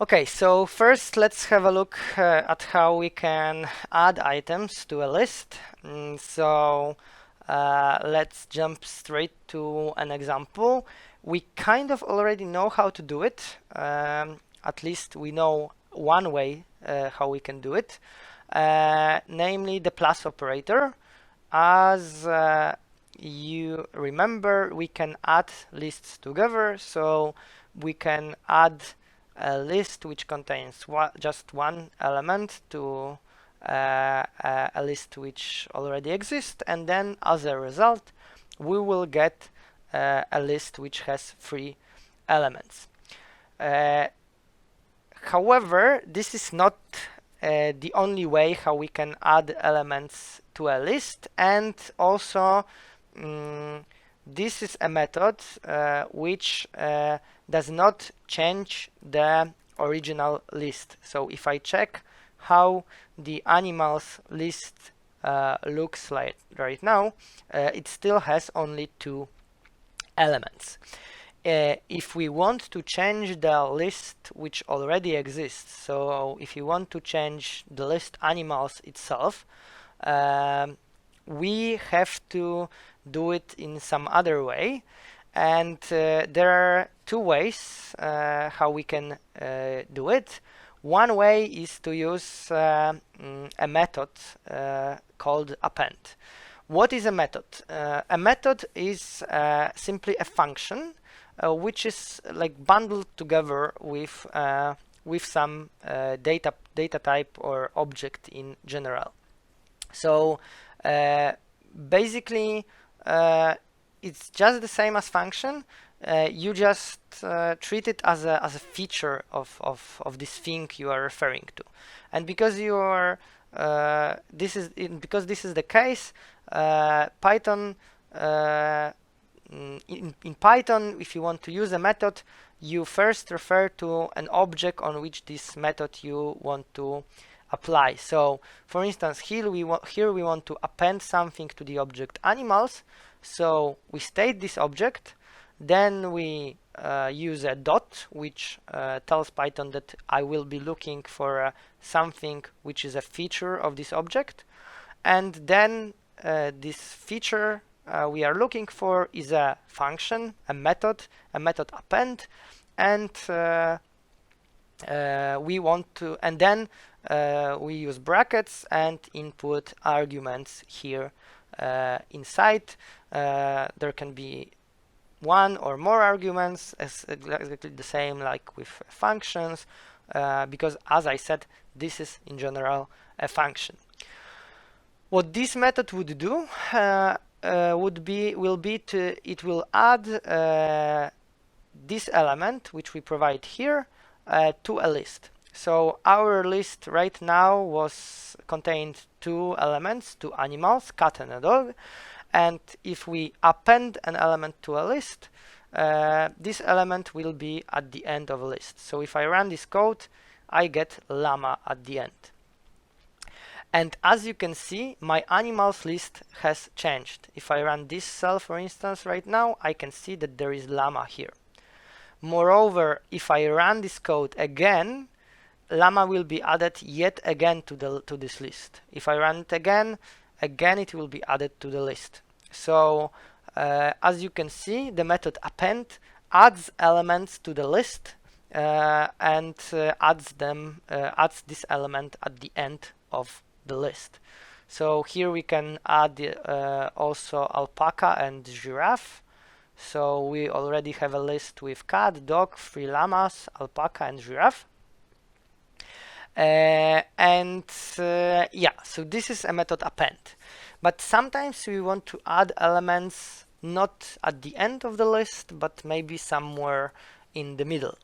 Okay, so first let's have a look at how we can add items to a list. Let's jump straight to an example. We kind of already know how to do it. At least we know one way how we can do it, namely the plus operator. As you remember, we can add lists together, so we can add a list which contains just one element to a list which already exists, and then as a result we will get a list which has 3 elements. However, this is not the only way how we can add elements to a list, and also this is a method which does not change the original list. So if I check how the animals list looks like right now, it still has only 2 elements. If we want to change the list which already exists, so if you want to change the list animals itself, we have to do it in some other way, and there are 2 ways how we can do it. One way is to use a method called append. What is a method? A method is simply a function which is like bundled together with some data type or object in general. So basically it's just the same as function. You just treat it as a feature of this thing you are referring to, and because you are because this is the case, Python in Python, if you want to use a method, you first refer to an object on which this method you want to apply. So for instance, here we want to append something to the object animals. So we state this object, then we use a dot which tells Python that I will be looking for something which is a feature of this object, and then this feature we are looking for is a function, a method append, and we want to, and then we use brackets and input arguments here inside. There can be 1 or more arguments, as exactly the same like with functions, because as I said, this is in general a function. What this method would do it will add this element which we provide here to a list. So our list right now contained 2 elements, 2 animals, cat and a dog, and if we append an element to a list, this element will be at the end of a list. So if I run this code, I get llama at the end. And as you can see, my animals list has changed. If I run this cell, for instance, right now, I can see that there is llama here. Moreover, if I run this code again, llama will be added yet again to this list. If I run it again it will be added to the list. So as you can see, the method append adds elements to the list and adds this element at the end of the list. So here we can add also alpaca and giraffe. So we already have a list with cat, dog, 3 llamas, alpaca, and giraffe. Yeah, so this is a method append. But sometimes we want to add elements not at the end of the list, but maybe somewhere in the middle.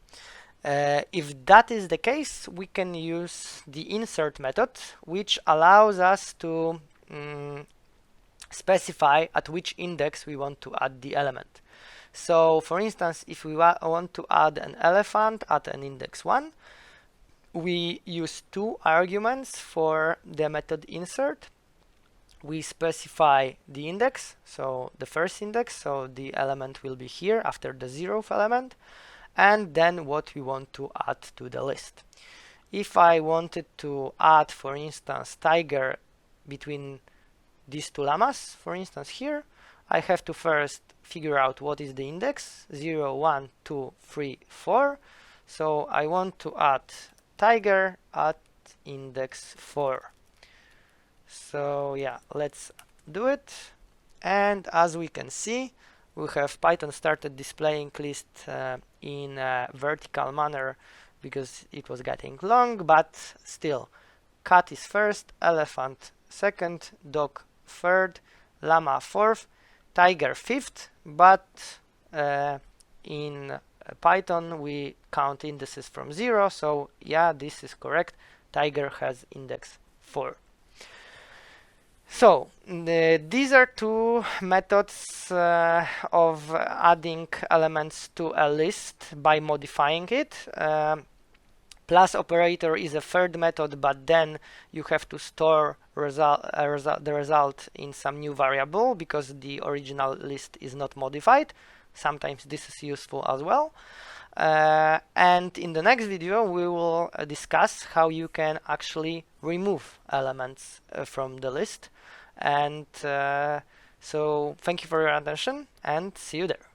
If that is the case, we can use the insert method, which allows us to specify at which index we want to add the element. So for instance, if we want to add an elephant at an index 1, we use 2 arguments for the method insert. We specify the index, so the first index, so the element will be here after the 0th element, and then what we want to add to the list. If I wanted to add, for instance, tiger between these two llamas, for instance here, I have to first figure out what is the index, 0, 1, 2, 3, 4. So I want to add tiger at index 4. So yeah, let's do it. And as we can see, we have Python started displaying list in a vertical manner because it was getting long, but still, cat is first, elephant second, dog third, llama fourth, tiger fifth, but in Python we count indices from 0, so yeah, this is correct. Tiger has index 4. So these are two methods of adding elements to a list by modifying it. Plus operator is a third method, but then you have to store the result in some new variable because the original list is not modified. Sometimes this is useful as well. And in the next video we will discuss how you can actually remove elements from the list. And so thank you for your attention and see you there.